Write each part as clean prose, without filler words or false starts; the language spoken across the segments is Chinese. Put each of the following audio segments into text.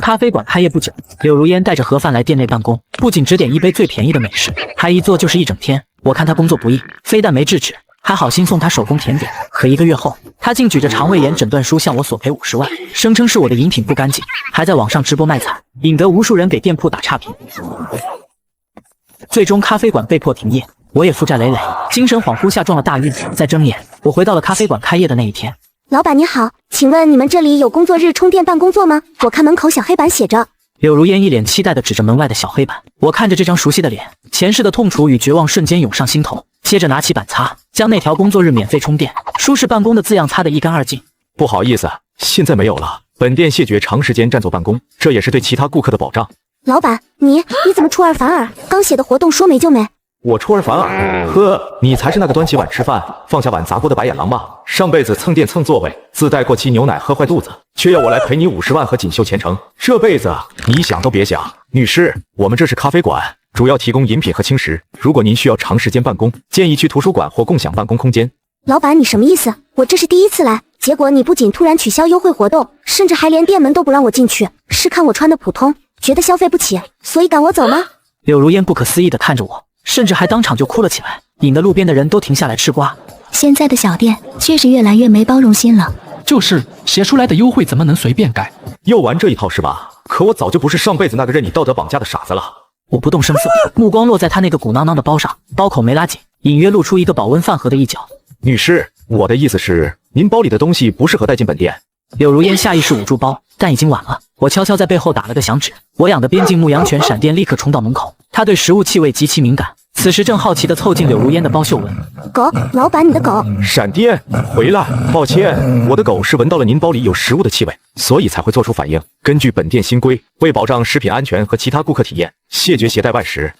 咖啡馆开业不久，柳如烟带着盒饭来店内办公，不仅只点一杯最便宜的美式，还一坐就是一整天。我看他工作不易，非但没制止，还好心送他手工甜点。可1个月后，他竟举着肠胃炎诊断书向我索赔50万，声称是我的饮品不干净，还在网上直播卖惨，引得无数人给店铺打差评。最终咖啡馆被迫停业，我也负债累累，精神恍惚下撞了大运。再睁眼，我回到了咖啡馆开业的那一天。老板你好，请问你们这里有工作日充电办公座吗？我看门口小黑板写着。柳如烟一脸期待地指着门外的小黑板，我看着这张熟悉的脸，前世的痛楚与绝望瞬间涌上心头，接着拿起板擦，将那条工作日免费充电、舒适办公的字样擦得一干二净。不好意思，现在没有了。本店谢绝长时间占座办公，这也是对其他顾客的保障。老板，你怎么出尔反尔？刚写的活动说没就没。我出尔反尔？呵，你才是那个端起碗吃饭，放下碗砸锅的白眼狼吧？上辈子蹭店蹭座位，自带过期牛奶喝坏肚子，却要我来赔你50万和锦绣前程。这辈子你想都别想。女士，我们这是咖啡馆，主要提供饮品和轻食。如果您需要长时间办公，建议去图书馆或共享办公空间。老板，你什么意思？我这是第一次来，结果你不仅突然取消优惠活动，甚至还连店门都不让我进去，是看我穿的普通，觉得消费不起，所以赶我走吗？柳如烟不可思议地看着我，甚至还当场就哭了起来，引得路边的人都停下来吃瓜。现在的小店确实越来越没包容心了。就是写出来的优惠怎么能随便改？又玩这一套是吧？可我早就不是上辈子那个任你道德绑架的傻子了。我不动声色，目光落在他那个鼓囊囊的包上，包口没拉紧，隐约露出一个保温饭盒的一角。女士，我的意思是，您包里的东西不适合带进本店。柳如烟下意识捂住包，但已经晚了。我悄悄在背后打了个响指，我养的边境牧羊犬闪电立刻冲到门口，它对食物气味极其敏感，此时正好奇地凑近柳如烟的包嗅闻。狗，老板你的狗。闪电，回来！抱歉，我的狗是闻到了您包里有食物的气味，所以才会做出反应。根据本店新规，为保障食品安全和其他顾客体验，谢绝携带外食。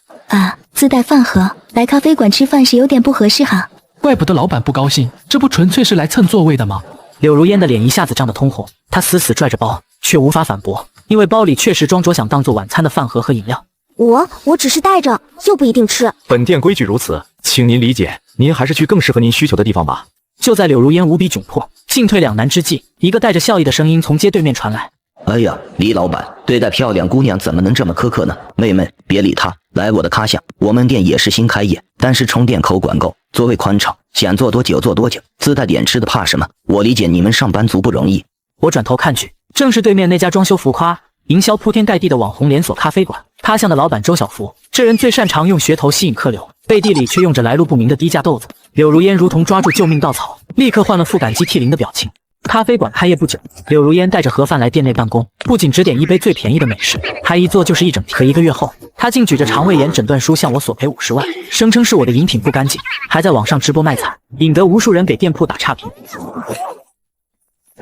自带饭盒，来咖啡馆吃饭是有点不合适哈。怪不得老板不高兴，这不纯粹是来蹭座位的吗？柳如烟的脸一下子涨得通红，她死死拽着包，却无法反驳，因为包里确实装着想当做晚餐的饭盒和饮料。我只是带着，又不一定吃。本店规矩如此，请您理解。您还是去更适合您需求的地方吧。就在柳如烟无比窘迫、进退两难之际，一个带着笑意的声音从街对面传来。哎呀，李老板，对待漂亮姑娘怎么能这么苛刻呢？妹妹，别理她，来我的咖巷。我们店也是新开业，但是充电口管够，座位宽敞，想坐多久坐多久，自带点吃的怕什么？我理解你们上班族不容易。我转头看去，正是对面那家装修浮夸、营销铺天盖地的网红连锁咖啡馆。咖巷的老板周小福，这人最擅长用噱头吸引客流，背地里却用着来路不明的低价豆子。柳如烟如同抓住救命稻草，立刻换了副感激涕零的表情。咖啡馆开业不久，柳如烟带着盒饭来店内办公，不仅只点一杯最便宜的美式，还一坐就是一整天。可1个月后，他竟举着肠胃炎诊断书向我索赔50万，声称是我的饮品不干净，还在网上直播卖惨，引得无数人给店铺打差评。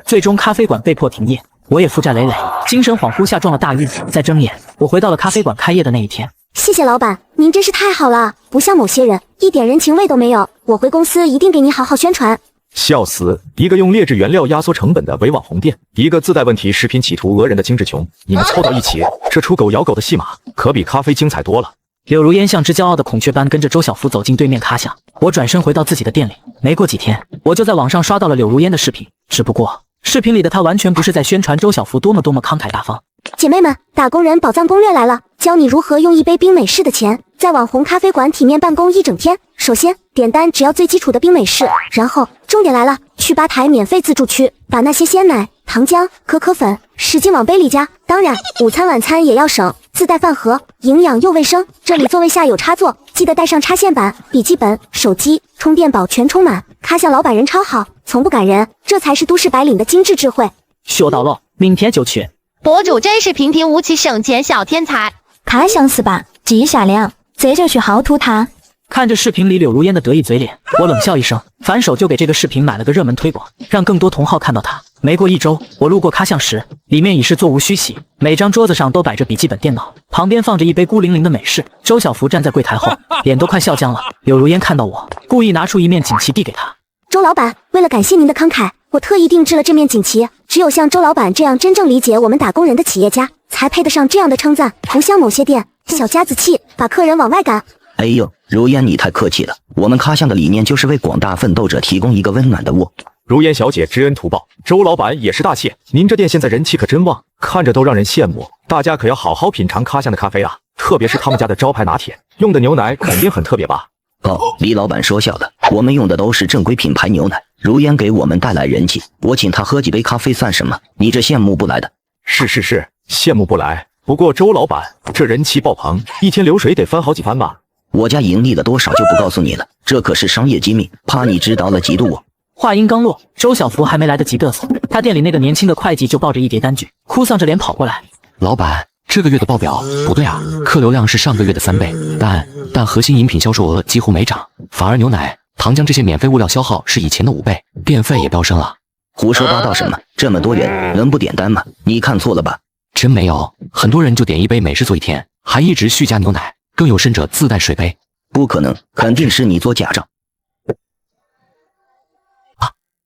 最终咖啡馆被迫停业，我也负债累累，精神恍惚下撞了大运。再睁眼，我回到了咖啡馆开业的那一天。谢谢老板，您真是太好了，不像某些人一点人情味都没有。我回公司一定给您好好宣传。笑死！一个用劣质原料压缩成本的伪网红店，一个自带问题食品企图讹人的精致穷，你们凑到一起，这出狗咬狗的戏码可比咖啡精彩多了。柳如烟像只骄傲的孔雀般跟着周小福走进对面咖巷，我转身回到自己的店里。没过几天，我就在网上刷到了柳如烟的视频，只不过视频里的她完全不是在宣传周小福多么慷慨大方。姐妹们，打工人宝藏攻略来了，教你如何用一杯冰美式的钱，在网红咖啡馆体面办公一整天。首先，点单只要最基础的冰美式，然后重点来了，去吧台免费自助区，把那些鲜奶、糖浆、可可粉使劲往杯里加。当然，午餐晚餐也要省，自带饭盒，营养又卫生。这里座位下有插座，记得带上插线板、笔记本、手机，充电宝全充满。咖巷老板人超好，从不赶人，这才是都市白领的精致智慧。学到了，明天就去。博主真是平平无奇省钱小天才。咖巷是吧？记下了，这就去薅土它。看着视频里柳如烟的得意嘴脸，我冷笑一声，反手就给这个视频买了个热门推广，让更多同好看到它。没过1周，我路过咖巷时，里面已是座无虚席，每张桌子上都摆着笔记本电脑，旁边放着一杯孤零零的美式。周小福站在柜台后，脸都快笑僵了。柳如烟看到我，故意拿出一面锦旗递给他。周老板，为了感谢您的慷慨，我特意定制了这面锦旗。只有像周老板这样真正理解我们打工人的企业家，才配得上这样的称赞，不像某些店小家子气，把客人往外赶。哎呦，如烟你太客气了，我们咖巷的理念就是为广大奋斗者提供一个温暖的窝。如烟小姐知恩图报，周老板也是大谢。您这店现在人气可真旺，看着都让人羡慕。大家可要好好品尝咖巷的咖啡啊，特别是他们家的招牌拿铁，用的牛奶肯定很特别吧？哦，李老板说笑了，我们用的都是正规品牌牛奶。如烟给我们带来人气，我请他喝几杯咖啡算什么？你这羡慕不来的。是，羡慕不来。不过周老板这人气爆棚，一天流水得翻好几番吧？我家盈利了多少就不告诉你了，这可是商业机密，怕你知道了嫉妒我。话音刚落，周小福还没来得及嘚瑟，他店里那个年轻的会计就抱着一叠单据，哭丧着脸跑过来。老板，这个月的报表不对啊，客流量是上个月的3倍，但核心饮品销售额几乎没涨，反而牛奶、糖浆这些免费物料消耗是以前的5倍，电费也飙升了。胡说八道什么？这么多人能不点单吗？你看错了吧？真没有，很多人就点一杯美式做一天，还一直续加牛奶，更有甚者自带水杯。不可能，肯定是你做假账。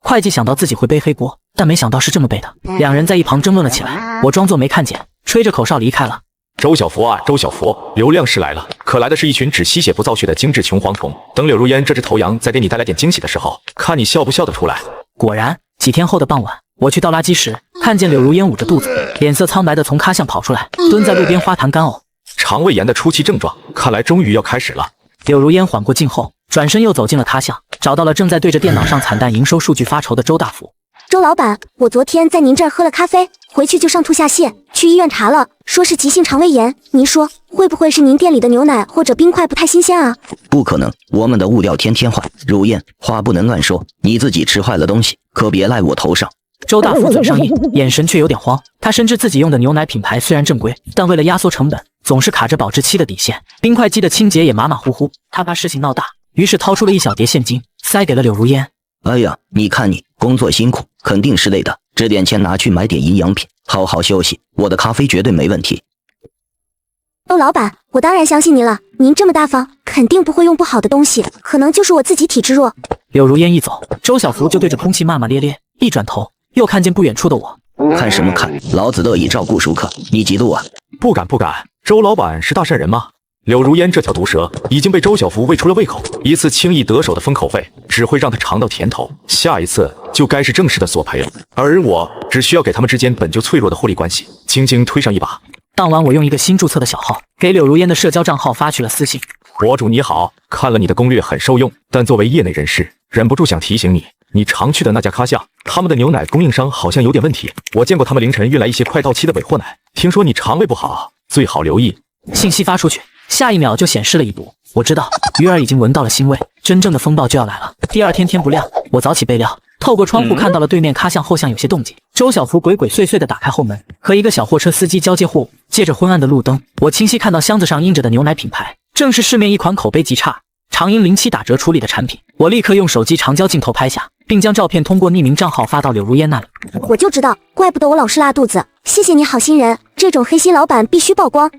会计想到自己会背黑锅，但没想到是这么背的。两人在一旁争论了起来，我装作没看见，吹着口哨离开了。周小福啊，周小福，流量是来了，可来的是一群只吸血不造血的精致穷蝗虫。等柳如烟这只头羊再给你带来点惊喜的时候，看你笑不笑得出来。果然，几天后的傍晚，我去倒垃圾时，看见柳如烟捂着肚子，脸色苍白的从咖巷跑出来，蹲在路边花坛干呕。肠胃炎的初期症状，看来终于要开始了。柳如烟缓过劲后，转身又走进了咖巷，找到了正在对着电脑上惨淡营收数据发愁的周大福。周老板，我昨天在您这儿喝了咖啡，回去就上吐下泻，去医院查了，说是急性肠胃炎。您说会不会是您店里的牛奶或者冰块不太新鲜啊？不可能，我们的物料天天换。如燕，话不能乱说，你自己吃坏了东西，可别赖我头上。周大福嘴上硬，眼神却有点慌。他深知自己用的牛奶品牌虽然正规，但为了压缩成本，总是卡着保质期的底线。冰块机的清洁也马马虎虎，他怕事情闹大，于是掏出了一小叠现金，塞给了柳如烟。哎呀，你看你工作辛苦，肯定是累的，这点钱拿去买点营养品，好好休息。我的咖啡绝对没问题。周老板，我当然相信您了，您这么大方，肯定不会用不好的东西，可能就是我自己体质弱。柳如烟一走，周小福就对着空气骂骂咧咧，一转头又看见不远处的我。看什么看？老子乐意照顾熟客，你嫉妒啊？不敢，周老板是大善人吗？柳如烟这条毒蛇已经被周小福喂出了胃口，一次轻易得手的封口费只会让他尝到甜头，下一次就该是正式的索赔了。而我只需要给他们之间本就脆弱的互利关系轻轻推上一把。当晚我用一个新注册的小号给柳如烟的社交账号发去了私信。博主你好，看了你的攻略很受用，但作为业内人士，忍不住想提醒你，你常去的那家咖巷，他们的牛奶供应商好像有点问题。我见过他们凌晨运来一些快到期的尾货奶，听说你肠胃不好，最好留意。信息发出去，下一秒就显示了已读。我知道鱼儿已经闻到了腥味，真正的风暴就要来了。第二天天不亮，我早起备料，透过窗户看到了对面咖巷后巷有些动静。周小福鬼鬼祟祟地打开后门，和一个小货车司机交接货物。借着昏暗的路灯，我清晰看到箱子上印着的牛奶品牌，正是市面一款口碑极差、常因07打折处理的产品。我立刻用手机长焦镜头拍下，并将照片通过匿名账号发到柳如烟那里。我就知道，怪不得我老是拉肚子。谢谢你好心人，这种黑心老板必须曝光。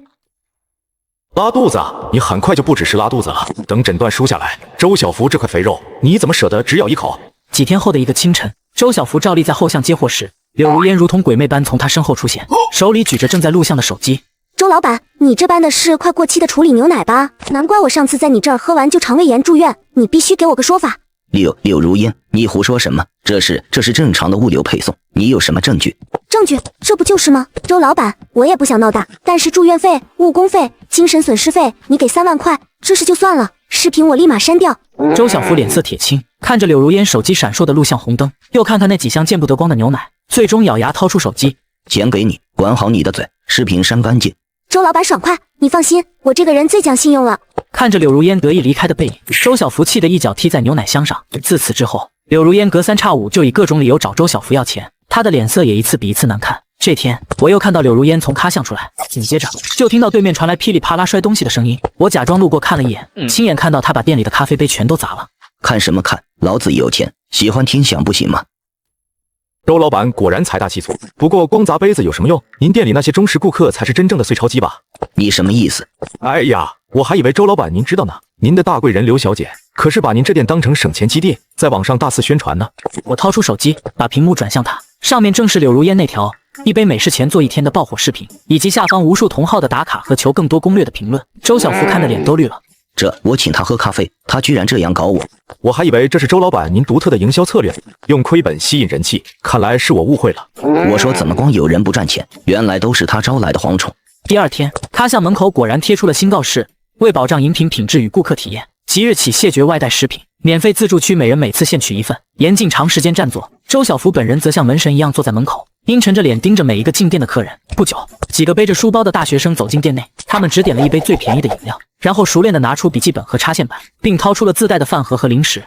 拉肚子啊？你很快就不只是拉肚子了。等诊断输下来，周小福这块肥肉，你怎么舍得只咬一口？几天后的一个清晨，周小福照例在后巷接货时，柳如烟如同鬼魅般从他身后出现，手里举着正在录像的手机。周老板，你这搬的是快过期的处理牛奶吧？难怪我上次在你这儿喝完就肠胃炎住院，你必须给我个说法。柳如烟，你胡说什么？这是正常的物流配送，你有什么证据？证据？这不就是吗？周老板，我也不想闹大，但是住院费、误工费、精神损失费，你给3万块，这事就算了，视频我立马删掉。周小福脸色铁青，看着柳如烟手机闪烁的录像红灯，又看看那几箱见不得光的牛奶，最终咬牙掏出手机。钱给你，管好你的嘴，视频删干净。周老板爽快，你放心，我这个人最讲信用了。看着柳如烟得意离开的背影，周小福气得一脚踢在牛奶箱上。自此之后，柳如烟隔三差五就以各种理由找周小福要钱，他的脸色也一次比一次难看。这天，我又看到柳如烟从咖巷出来，紧接着就听到对面传来噼里啪啦摔东西的声音。我假装路过看了一眼，亲眼看到他把店里的咖啡杯全都砸了。看什么看？老子有钱，喜欢听响不行吗？周老板果然财大气粗，不过光砸杯子有什么用？您店里那些忠实顾客才是真正的碎钞机吧？你什么意思？哎呀，我还以为周老板您知道呢。您的大贵人刘小姐可是把您这店当成省钱基地，在网上大肆宣传呢。我掏出手机，把屏幕转向他，上面正是柳如烟那条一杯美式钱做1天的爆火视频，以及下方无数同号的打卡和求更多攻略的评论。周小福看的脸都绿了。这我请他喝咖啡，他居然这样搞我。我还以为这是周老板您独特的营销策略，用亏本吸引人气，看来是我误会了。我说怎么光有人不赚钱，原来都是他招来的蝗虫。第二天，咖巷门口果然贴出了新告示，为保障饮品品质与顾客体验，即日起谢绝外带食品，免费自助区每人每次限取1份，严禁长时间占座。周小福本人则像门神一样坐在门口，阴沉着脸盯着每一个进店的客人。不久，几个背着书包的大学生走进店内，他们只点了一杯最便宜的饮料，然后熟练地拿出笔记本和插线板，并掏出了自带的饭盒和零食。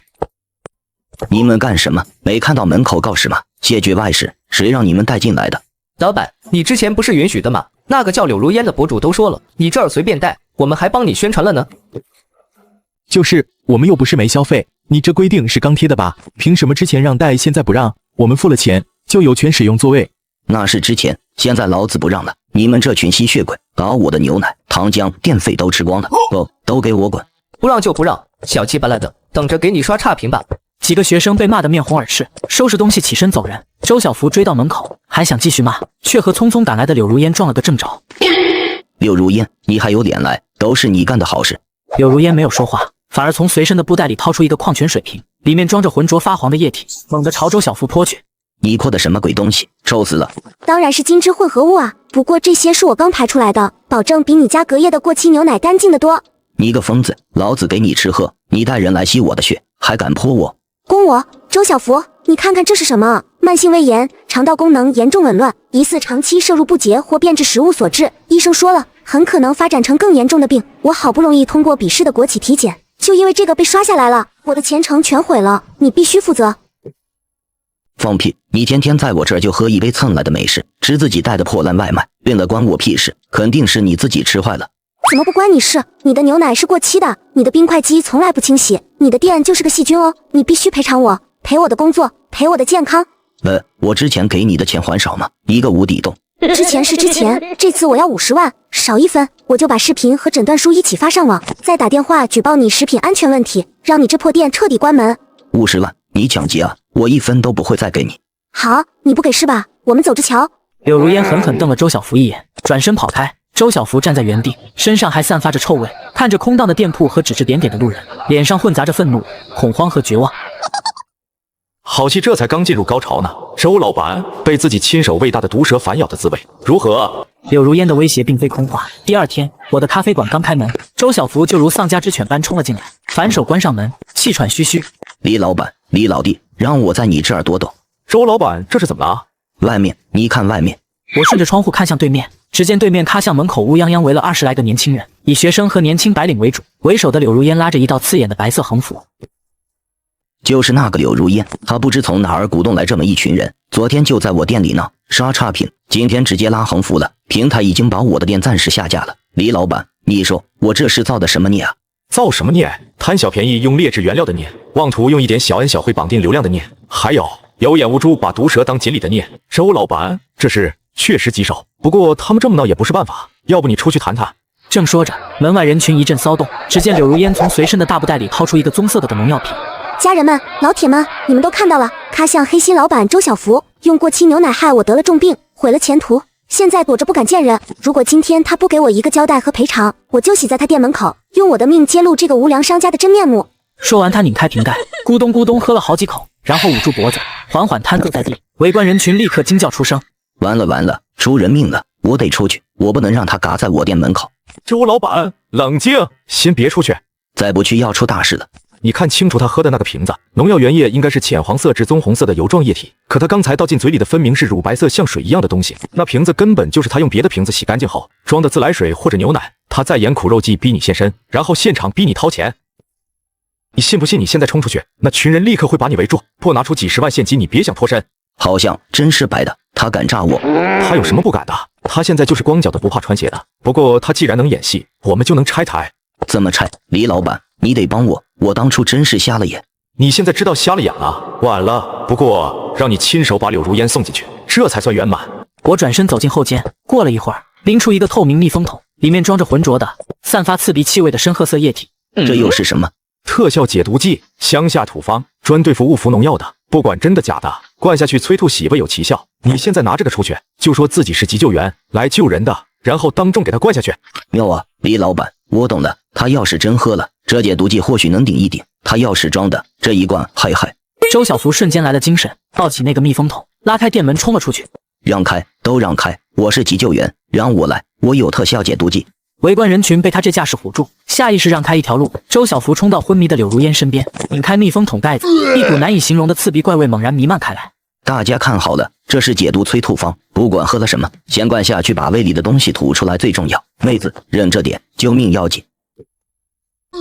你们干什么？没看到门口告示吗？谢绝外食，谁让你们带进来的？老板，你之前不是允许的吗？那个叫柳如烟的博主都说了，你这儿随便带，我们还帮你宣传了呢。就是我们又不是没消费，你这规定是刚贴的吧？凭什么之前让带，现在不让？我们付了钱就有权使用座位。那是之前，现在老子不让了。你们这群吸血鬼，把我的牛奶、糖浆、电费都吃光了，都给我滚！不让就不让，小气巴拉的，等着给你刷差评吧。几个学生被骂得面红耳赤，收拾东西起身走人。周小福追到门口，还想继续骂，却和匆匆赶来的柳如烟撞了个正着。柳如烟，你还有脸来？都是你干的好事。柳如烟没有说话，反而从随身的布袋里掏出一个矿泉水瓶，里面装着浑浊发黄的液体，猛地朝周小福泼去。你泼的什么鬼东西？臭死了！当然是金汁混合物啊，不过这些是我刚排出来的，保证比你家隔夜的过期牛奶干净得多。你个疯子，老子给你吃喝，你带人来吸我的血，还敢泼我？攻我！周小福，你看看这是什么？慢性胃炎，肠道功能严重紊乱，疑似长期摄入不洁或变质食物所致。医生说了，很可能发展成更严重的病。我好不容易通过笔试的国企体检，就因为这个被刷下来了，我的前程全毁了，你必须负责。放屁！你天天在我这儿就喝一杯蹭来的美式，吃自己带的破烂外卖，变得关我屁事，肯定是你自己吃坏了。怎么不关你事？你的牛奶是过期的，你的冰块机从来不清洗，你的店就是个细菌哦，你必须赔偿我，赔我的工作，赔我的健康。我之前给你的钱还少吗？一个无底洞。之前是之前，这次我要50万，少1分我就把视频和诊断书一起发上网，再打电话举报你食品安全问题，让你这破店彻底关门。50万？你抢劫啊！我1分都不会再给你。好，你不给是吧？我们走着瞧。柳如烟狠狠瞪了周小福一眼，转身跑开。周小福站在原地，身上还散发着臭味，看着空荡的店铺和指指点点的路人，脸上混杂着愤怒、恐慌和绝望。好戏这才刚进入高潮呢，周老板被自己亲手喂大的毒蛇反咬的滋味如何？柳如烟的威胁并非空话。第二天，我的咖啡馆刚开门，周小福就如丧家之犬般冲了进来，反手关上门，气喘吁吁。李老板，李老弟，让我在你这儿躲躲。周老板，这是怎么了？外面，你看外面。我顺着窗户看向对面，只见对面咖巷门口乌泱泱围了20来个年轻人，以学生和年轻白领为主，为首的柳如烟拉着一道刺眼的白色横幅。就是那个柳如烟，她不知从哪儿鼓动来这么一群人，昨天就在我店里呢，刷差评，今天直接拉横幅了，平台已经把我的店暂时下架了。李老板，你说我这是造的什么孽啊？造什么孽？贪小便宜用劣质原料的孽，妄图用一点小恩小惠绑定流量的孽，还有眼无珠把毒蛇当锦鲤的孽。周老板，这是确实棘手，不过他们这么闹也不是办法，要不你出去谈谈。正说着，门外人群一阵骚动，只见柳如烟从随身的大布袋里掏出一个棕色的农药瓶。家人们，老铁们，你们都看到了，咖巷黑心老板周小福用过期牛奶害我得了重病，毁了前途，现在躲着不敢见人。如果今天他不给我一个交代和赔偿，我就洗在他店门口，用我的命揭露这个无良商家的真面目。说完，他拧开瓶盖，咕咚咕咚喝了好几口，然后捂住脖子，缓缓瘫坐在地。围观人群立刻惊叫出声：完了完了，出人命了！我得出去，我不能让他嘎在我店门口。周老板，冷静，先别出去，再不去要出大事了。你看清楚他喝的那个瓶子，农药原液应该是浅黄色至棕红色的油状液体，可他刚才倒进嘴里的分明是乳白色像水一样的东西。那瓶子根本就是他用别的瓶子洗干净后装的自来水或者牛奶，他再演苦肉计逼你现身，然后现场逼你掏钱。你信不信你现在冲出去，那群人立刻会把你围住，不拿出几10万现金，你别想脱身。好像真是白的，他敢炸我？他有什么不敢的？他现在就是光脚的不怕穿鞋的。不过他既然能演戏，我们就能拆台。怎么拆？李老板，你得帮我，我当初真是瞎了眼。你现在知道瞎了眼了，晚了。不过让你亲手把柳如烟送进去，这才算圆满。我转身走进后间，过了一会儿，拎出一个透明密封桶，里面装着浑浊的、散发刺鼻气味的深褐色液体。这又是什么？特效解毒剂，乡下土方，专对付误服农药的。不管真的假的，灌下去催吐洗胃有奇效。你现在拿这个出去，就说自己是急救员来救人的，然后当众给他灌下去。妙啊，李老板，我懂了。他要是真喝了，这解毒剂或许能顶一顶。他钥匙装的这一罐，嘿嘿。周小福瞬间来了精神，抱起那个密封桶，拉开店门冲了出去。让开，都让开！我是急救员，让我来，我有特效解毒剂。围观人群被他这架势唬住，下意识让开一条路。周小福冲到昏迷的柳如烟身边，拧开密封桶盖子，一股难以形容的刺鼻怪味猛然弥漫开来。大家看好了，这是解毒催吐方，不管喝了什么，先灌下去，把胃里的东西吐出来最重要。妹子，忍着点，救命要紧。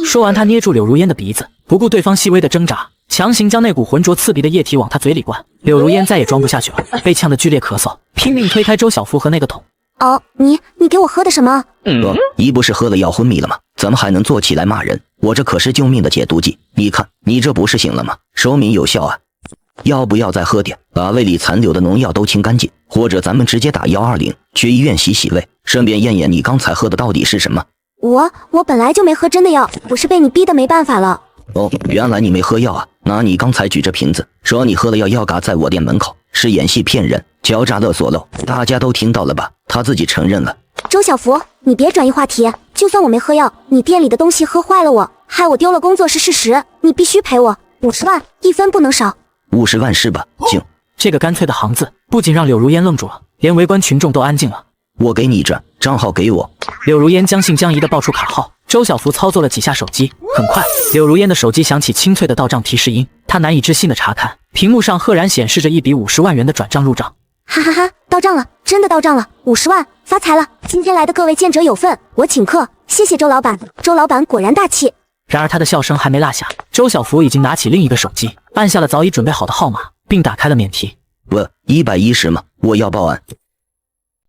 说完，他捏住柳如烟的鼻子，不顾对方细微的挣扎，强行将那股浑浊刺鼻的液体往他嘴里灌。柳如烟再也装不下去了，被呛得剧烈咳嗽，拼命推开周小福和那个桶。哦，你给我喝的什么？你不是喝了药昏迷了吗？怎么还能坐起来骂人？我这可是救命的解毒剂，你看你这不是醒了吗？说明有效啊！要不要再喝点，把胃里残留的农药都清干净？或者咱们直接打120，去医院洗洗胃，顺便验验你刚才喝的到底是什么？我本来就没喝真的药，我是被你逼得没办法了。哦，原来你没喝药啊？那你刚才举着瓶子说你喝了药嘎在我店门口，是演戏骗人，敲诈勒索喽！大家都听到了吧？他自己承认了。周小福，你别转移话题，就算我没喝药，你店里的东西喝坏了我，害我丢了工作是事实，你必须赔我50万，1分不能少。50万是吧？行。这个干脆的行字不仅让柳如烟愣住了，连围观群众都安静了。我给你这账号给我。柳如烟将信将疑地报出卡号，周小福操作了几下手机，很快柳如烟的手机响起清脆的到账提示音，她难以置信地查看，屏幕上赫然显示着一笔50万元的转账入账。哈哈哈，到账了，真的到账了，50万，发财了！今天来的各位见者有份，我请客，谢谢周老板。周老板果然大气。然而他的笑声还没落下，周小福已经拿起另一个手机，按下了早已准备好的号码，并打开了免提。喂，110吗？我要报案。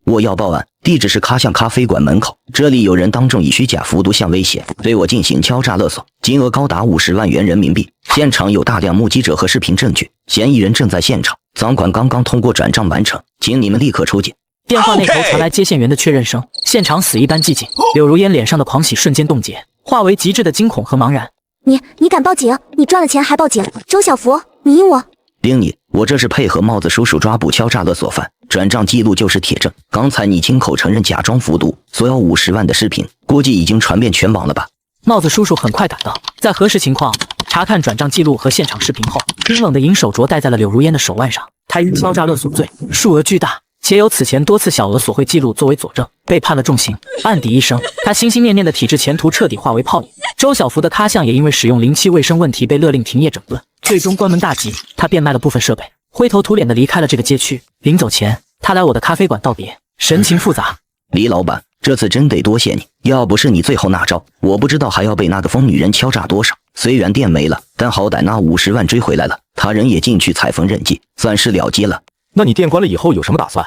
我要报案，地址是咖巷咖啡馆门口，这里有人当众以虚假服毒相威胁，对我进行敲诈勒索，金额高达50万元人民币。现场有大量目击者和视频证据，嫌疑人正在现场，赃款刚刚通过转账完成，请你们立刻出警。电话那头传来接线员的确认声，现场死一般寂静。柳如烟脸上的狂喜瞬间冻结，化为极致的惊恐和茫然。你敢报警？你赚了钱还报警？周小福，你阴我！盯你，我这是配合帽子叔叔抓捕敲诈勒索犯，转账记录就是铁证。刚才你亲口承认假装服毒，索要50万的视频，估计已经传遍全网了吧？帽子叔叔很快赶到，在核实情况、查看转账记录和现场视频后，冰冷的银手镯戴在了柳如烟的手腕上。他因敲诈勒索罪，数额巨大，且有此前多次小额索贿记录作为佐证，被判了重刑。案底一生，他心心念念的体制前途彻底化为泡影。周小福的咖巷也因为使用临期卫生问题被勒令停业整顿，最终关门大吉。他变卖了部分设备，灰头土脸的离开了这个街区。临走前，他来我的咖啡馆道别，神情复杂。李老板，这次真得多谢你，要不是你最后那招，我不知道还要被那个疯女人敲诈多少。虽然店没了，但好歹那50万追回来了，他人也进去踩缝纫机，算是了结了。那你店关了以后有什么打算？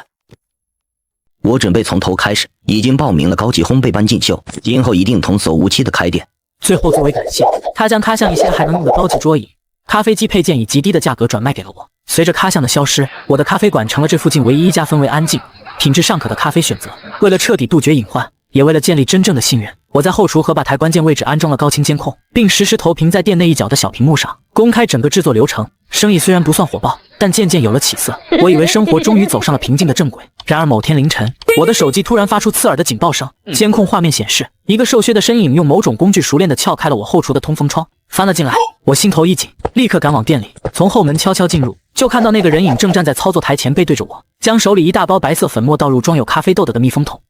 我准备从头开始，已经报名了高级烘焙班进修，今后一定童叟无欺的开店。最后作为感谢，他将咖巷一些还能用的高级桌椅、咖啡机配件以极低的价格转卖给了我。随着咖巷的消失，我的咖啡馆成了这附近唯一一家氛围安静、品质尚可的咖啡选择。为了彻底杜绝隐患，也为了建立真正的信任，我在后厨和吧台关键位置安装了高清监控，并实时投屏在店内一角的小屏幕上，公开整个制作流程。生意虽然不算火爆，但渐渐有了起色。我以为生活终于走上了平静的正轨，然而某天凌晨，我的手机突然发出刺耳的警报声。监控画面显示，一个瘦削的身影用某种工具熟练地撬开了我后厨的通风窗，翻了进来。我心头一紧，立刻赶往店里，从后门悄悄进入，就看到那个人影正站在操作台前背对着我，将手里一大包白色粉末倒入装有咖啡豆的密封桶。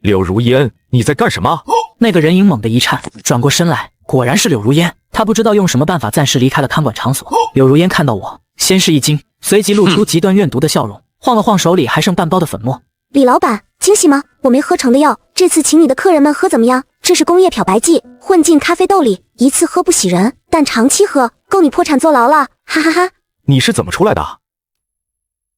柳如烟，你在干什么？那个人影猛地一颤，转过身来，果然是柳如烟。他不知道用什么办法暂时离开了看管场所。柳如烟看到我，先是一惊，随即露出极端怨毒的笑容，晃了晃手里还剩半包的粉末。李老板，惊喜吗？我没喝成的药，这次请你的客人们喝怎么样？这是工业漂白剂，混进咖啡豆里，一次喝不洗人，但长期喝够你破产坐牢了，哈哈哈。你是怎么出来的？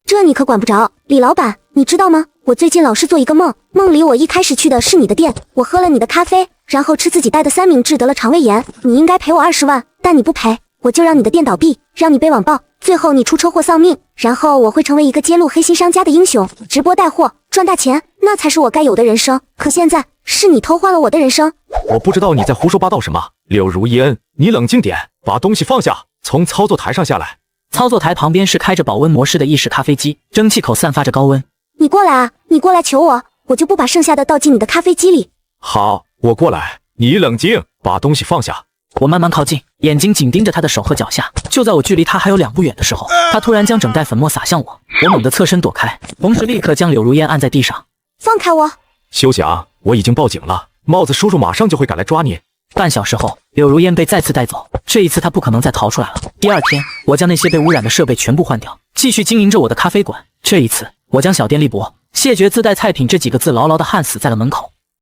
这你可管不着。李老板，你知道吗？我最近老是做一个梦，梦里我一开始去的是你的店，我喝了你的咖啡，然后吃自己带的三明治得了肠胃炎，你应该赔我20万，但你不赔，我就让你的店倒闭，让你被网暴，最后你出车祸丧命，然后我会成为一个揭露黑心商家的英雄，直播带货赚大钱，那才是我该有的人生。可现在是你偷换了我的人生。我不知道你在胡说八道什么。柳如烟，你冷静点，把东西放下，从操作台上下来。操作台旁边是开着保温模式的意式咖啡机，蒸汽口散发着高温。你过来啊，你过来求我，我就不把剩下的倒进你的咖啡机里。好，我过来。你冷静，把东西放下。我慢慢靠近，眼睛紧盯着他的手和脚下。就在我距离他还有2步远的时候，他突然将整袋粉末洒向我，我猛地侧身躲开，同时立刻将柳如烟按在地上。放开我！休想！我已经报警了，帽子叔叔马上就会赶来抓你。半小时后，柳如烟被再次带走，这一次她不可能再逃出来了。第二天，我将那些被污染的设备全部换掉，继续经营着我的咖啡馆。这一次，我将小店立博谢绝自带菜品这几个字牢牢地焊死在了门口。